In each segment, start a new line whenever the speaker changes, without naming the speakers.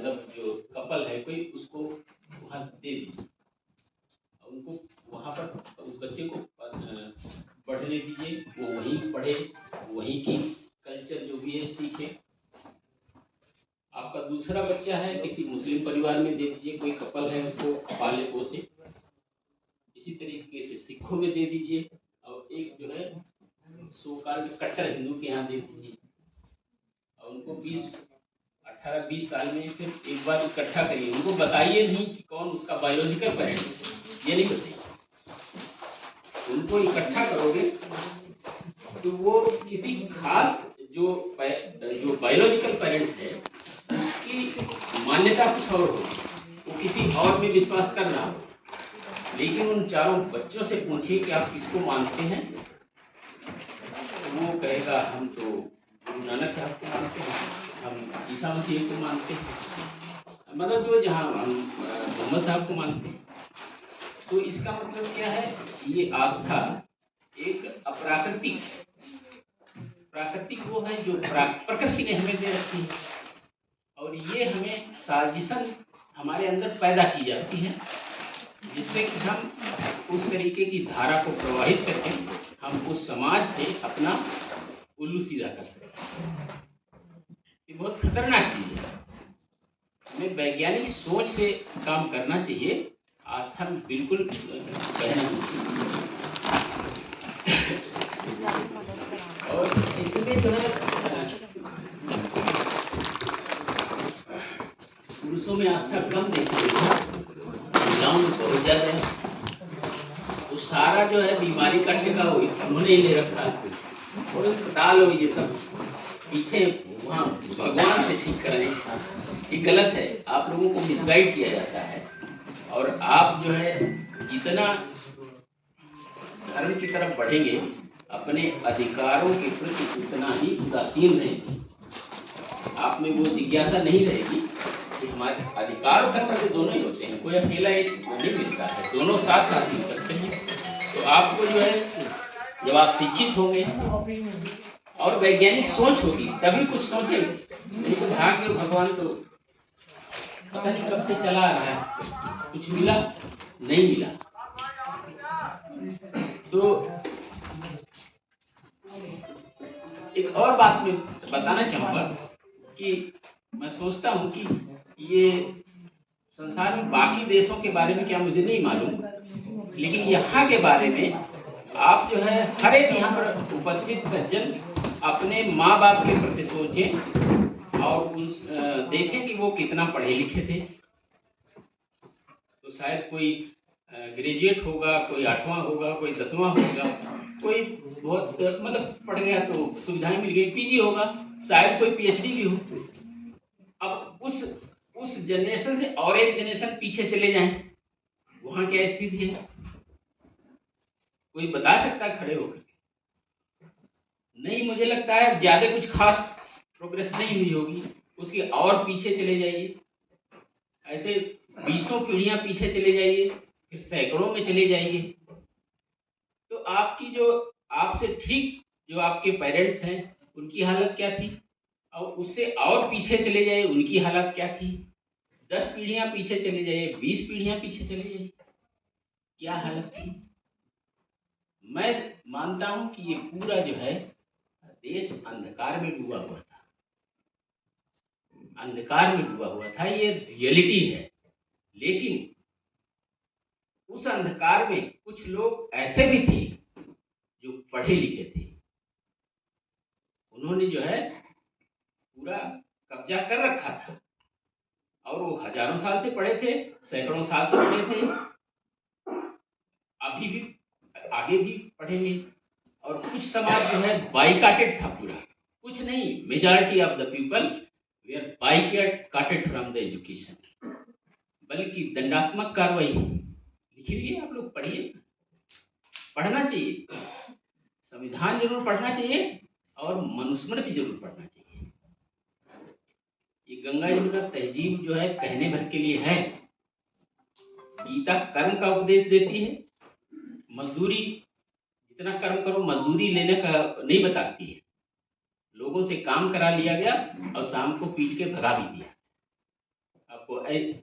मतलब जो कपल है कोई, उसको वहाँ दे दीजिए, उनको वहाँ पर उस बच्चे को पढ़ने दीजिए, वो वहीं पढ़े, वहीं की कल्चर जो भी है सीखे। आपका दूसरा बच्चा है किसी मुस्लिम परिवार में दे दीजिए, कोई कपल है उसको पाले पोसे। इसी तरीके से सिखों में दे दीजिए, और एक जो है सोकाल कट्टर हिंदू के यहाँ दे दीजिए, और उनको 18-20 साल में फिर एक बार इकट्ठा करिए। उनको बताइए नहीं कि कौन उसका बायोलॉजिकल पेरेंट है, ये नहीं बताइए। उनको इकट्ठा करोगे तो वो किसी खास जो बायोलॉजिकल पेरेंट है उसकी मान्यता कुछ और होगी, वो किसी और में विश्वास कर रहा हो। लेकिन उन चारों बच्चों से पूछिए कि आप किसको मानते हैं, तो वो कहेगा हम तो गुरु नानक साहब को मानते हैं, हम ईसा मसीह को मानते हैं, मतलब जो जहाँ हम मोहम्मद साहब को मानते हैं। तो इसका मतलब क्या है, ये आस्था एक अप्राकृतिक, प्राकृतिक वो है जो प्रकृति ने हमें दे रखी है, और ये हमें साजिशन हमारे अंदर पैदा की जाती है, जिससे कि हम उस तरीके की धारा को प्रवाहित करके हम उस समाज से अपना उल्लू सीधा कर सकते हैं। ये बहुत खतरनाक चीज है, हमें वैज्ञानिक सोच से काम करना चाहिए, आस्था में बिल्कुल बहना नहीं। और इसमें जो है पुरुषों में आस्था कम देखी गई, महिलाओं में बहुत ज्यादा है। वो सारा जो है बीमारी का ठेका उन्होंने ही ले रखा है, और अस्पताल हो ये सब पीछे वहाँ भगवान से ठीक कराएं, ये गलत है। आप लोगों को मिसगाइड किया जाता है, और आप जो है जितना धर्म की तरफ बढ़ेंगे अपने अधिकारों के प्रति उतना ही उदासीन रहेंगे। आप में वो जिज्ञासा नहीं रहेगी कि हमारे अधिकार और कर्तव्य दोनों ही होते हैं, कोई अकेला एक नहीं मिलता है, दोनों साथ साथ मिल सकते हैं। तो आपको जो है जब आप शिक्षित होंगे और वैज्ञानिक सोच होगी तभी कुछ सोचेंगे, नहीं तो भाग्य भगवान तो पता नहीं कब से चला आ रहा है, कुछ मिला नहीं मिला। तो एक और बात मैं बताना चाहूँगा कि मैं सोचता हूँ कि ये संसार में बाकी देशों के बारे में क्या मुझे नहीं मालूम, लेकिन यहाँ के बारे में आप जो है हर एक यहाँ पर उपस्थित सज्जन अपने माँ बाप के प्रति सोचें और देखें कि वो कितना पढ़े लिखे थे। तो शायद कोई ग्रेजुएट होगा, कोई 8वां होगा, कोई 10वां होगा, कोई बहुत मतलब पढ़ गया तो सुविधाएं मिल गई, पीजी होगा, शायद कोई पीएचडी भी हो। अब उस जनरेशन से और एक जनरेशन पीछे चले जाएं, वहां क्या स्थिति है, कोई बता सकता है खड़े होकर? नहीं, मुझे लगता है ज्यादा कुछ खास प्रोग्रेस नहीं हुई होगी, उसके और पीछे चले जाइए, ऐसे 20 पीढ़ियां पीछे चले जाइए, फिर सैकड़ों में चले जाइए, तो आपकी जो आपसे ठीक जो आपके पेरेंट्स हैं उनकी हालत क्या थी, और उससे और पीछे चले जाइए उनकी हालत क्या थी, 10 पीढ़ियां पीछे चले जाइए, 20 पीढ़ियां पीछे चले जाइए, क्या हालत थी। मैं मानता हूं कि ये पूरा जो है देश अंधकार में डूबा हुआ था, अंधकार में डूबा हुआ था, ये रियलिटी है। लेकिन उस अंधकार में कुछ लोग ऐसे भी थे जो पढ़े लिखे थे, उन्होंने जो है पूरा कब्जा कर रखा था, और वो हजारों साल से पढ़े थे, सैकड़ों साल से पढ़े थे, अभी भी आगे भी पढ़ेंगे। और कुछ समाज जो है बाइकाटेड था पूरा, कुछ नहीं, majority of the people they are boycotted from the education, बल्कि दंडात्मक कार्रवाई लिखी हुई है, आप लोग पढ़िए, पढ़ना चाहिए, संविधान जरूर पढ़ना चाहिए और मनुस्मृति जरूर पढ़ना चाहिए। ये गंगा यमुना तहजीब जो है कहने भर के लिए है, गीता कर्म का उपदेश देती है, मजदूरी जितना कर्म करो मजदूरी लेने का नहीं बताती है। लोगों से काम करा लिया गया और शाम को पीट के भगा भी दिया। आपको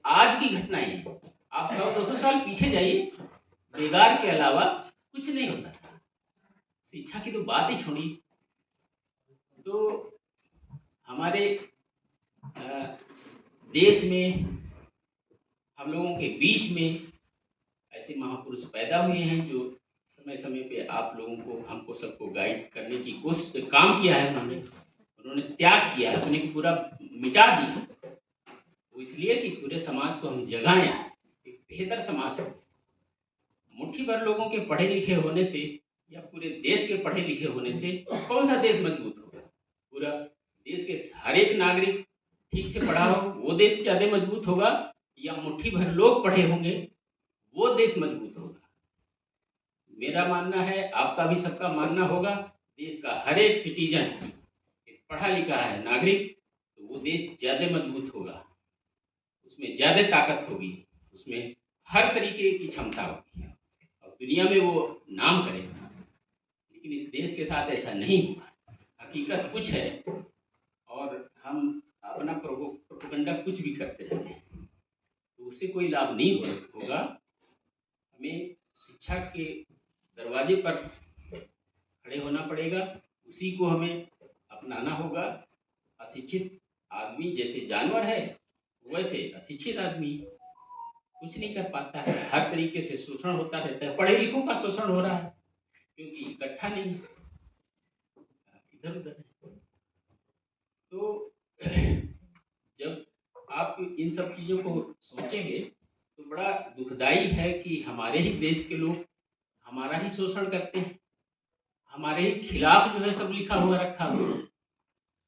आज की घटनाएं हैं, आप 100-200 साल पीछे जाइए, बेगार के अलावा कुछ नहीं होता था। शिक्षा की तो बात ही छोड़िए। तो हमारे देश में, हम लोगों के बीच में ऐसे महापुरुष पैदा हुए हैं जो समय समय पे आप लोगों को, हमको सबको गाइड करने की कोशिश, काम किया है। उन्होंने त्याग किया, अपने को पूरा मिटा दिया, वो इसलिए कि पूरे समाज को हम जगाएं, एक बेहतर समाज हो। मुट्ठी भर लोगों के पढ़े लिखे होने से या पूरे देश के पढ़े लिखे होने से कौन सा देश मजबूत होगा? पूरा देश के हर एक नागरिक ठीक से पढ़ा हो, वो देश ज्यादा मजबूत होगा, या मुट्ठी भर लोग पढ़े होंगे वो देश मजबूत होगा? मेरा मानना है, आपका भी सबका मानना होगा, देश का हर एक सिटीजन पढ़ा लिखा है नागरिक, तो वो देश ज्यादा मजबूत होगा, उसमें ज्यादा ताकत होगी, उसमें हर तरीके की क्षमता होगी और दुनिया में वो नाम करेगा। लेकिन इस देश के साथ ऐसा नहीं हुआ। हकीकत कुछ है और हम अपना प्रोपेगेंडा कुछ भी करते रहते हैं, तो उससे कोई लाभ नहीं होगा। हमें शिक्षा के दरवाजे पर खड़े होना पड़ेगा, उसी को हमें अपनाना होगा। अशिक्षित आदमी जैसे जानवर है, वैसे अशिक्षित आदमी कुछ नहीं कर पाता है, हर तरीके से शोषण होता रहता है। पढ़े लिखों का शोषण हो रहा है क्योंकि इकट्ठा नहीं, इधर उधर है। तो जब आप इन सब चीज़ों को सोचेंगे तो बड़ा दुखदाई है कि हमारे ही देश के लोग हमारा ही शोषण करते हैं, हमारे ही खिलाफ जो है सब लिखा हुआ रखा हुआ,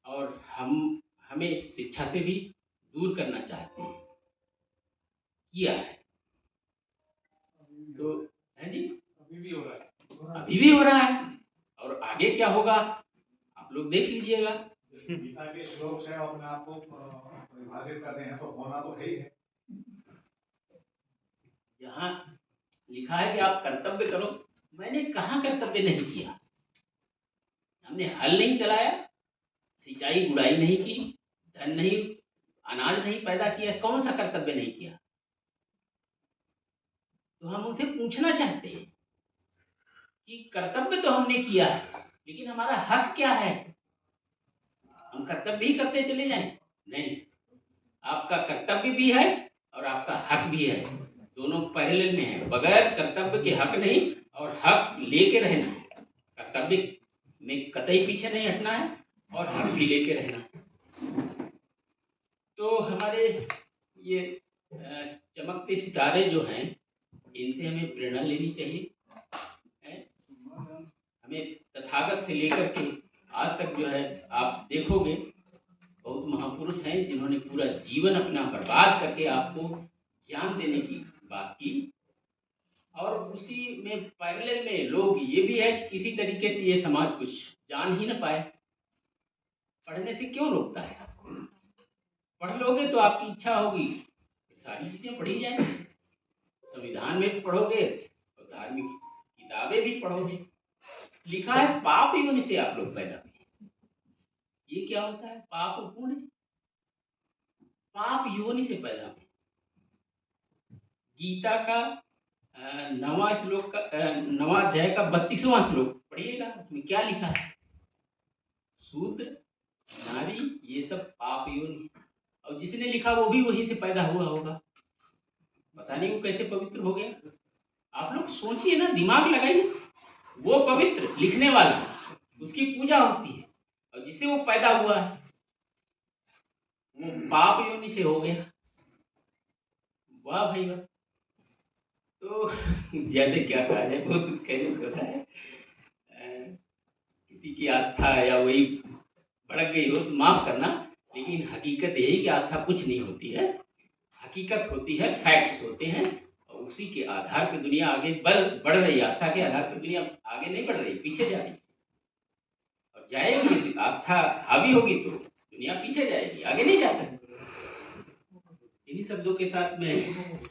और हमें शिक्षा से भी दूर करना चाहते हैं, किया है। तो है जी, अभी भी हो रहा है और आगे क्या होगा आप लोग देख लीजिएगा।
गीता के श्लोक से अपने आप को परिभाषित कर रहे हैं तो होना तो है ही है।
यहाँ लिखा है कि आप कर्तव्य करो, मैंने कहाँ कर्तव्य नहीं किया? हमने हल नहीं चलाया, सिंचाई गुड़ाई नहीं की, धन नहीं, अनाज नहीं पैदा किया, कौन सा कर्तव्य नहीं किया? तो हम उनसे पूछना चाहते हैं कि कर्तव्य तो हमने किया है, लेकिन हमारा हक क्या है? हम कर्तव्य ही करते चले जाएं? नहीं, आपका कर्तव्य भी है और आपका हक भी है, दोनों पैरेलल में है। बगैर कर्तव्य के हक नहीं, और हक लेके रहना है, कर्तव्य में कतई पीछे नहीं हटना है और हक भी लेके रहना है। तो हमारे ये चमकते सितारे जो हैं, इनसे हमें प्रेरणा लेनी चाहिए। हमें तथागत से लेकर के आज तक जो है, आप देखोगे बहुत महापुरुष हैं जिन्होंने पूरा जीवन अपना बर्बाद करके आपको ज्ञान देने की बात की, और उसी में पैरेलल में लोग ये भी है कि किसी तरीके से ये समाज कुछ जान ही ना पाए। पढ़ने से क्यों रोकता है? पढ़ लोगे तो आपकी इच्छा होगी, सारी चीजें पढ़ी जाएंगी, संविधान में भी पढ़ोगे और धार्मिक किताबें भी पढ़ोगे। लिखा है पाप योनि से आप लोग पैदा हुए। ये क्या होता है? पाप पुण्य, पाप योनि से पैदा हुए। गीता का 9वां श्लोक का 9वां अध्याय का 32वां श्लोक पढ़िएगा, उसमें क्या लिखा है? शूद्र, नारी, ये सब पाप योनि, और जिसने लिखा वो भी वहीं से पैदा हुआ होगा। पता नहीं वो कैसे पवित्र हो गया। आप लोग सोचिए ना, दिमाग लगाइए। वो पवित्र लिखने वाला, उसकी पूजा होती है, और जिससे वो पैदा हुआ है वो पाप योनि से हो गया। वाह भाई वाह। तो ज्यादा क्या कहा जाए, बहुत कुछ कहने को होता है। किसी की आस्था या वही भड़क गई हो तो माफ करना, लेकिन हकीकत यही कि आस्था कुछ नहीं होती है। हकीकत होती है, फैक्ट्स होते हैं, और उसी के आधार पर दुनिया आगे बढ़ रही है। आस्था के आधार पर दुनिया आगे नहीं बढ़ रही, पीछे जा रही है, और जाएगी। आस्था हावी होगी तो दुनिया पीछे जाएगी, आगे नहीं जा सकती। इन्हीं शब्दों के साथ में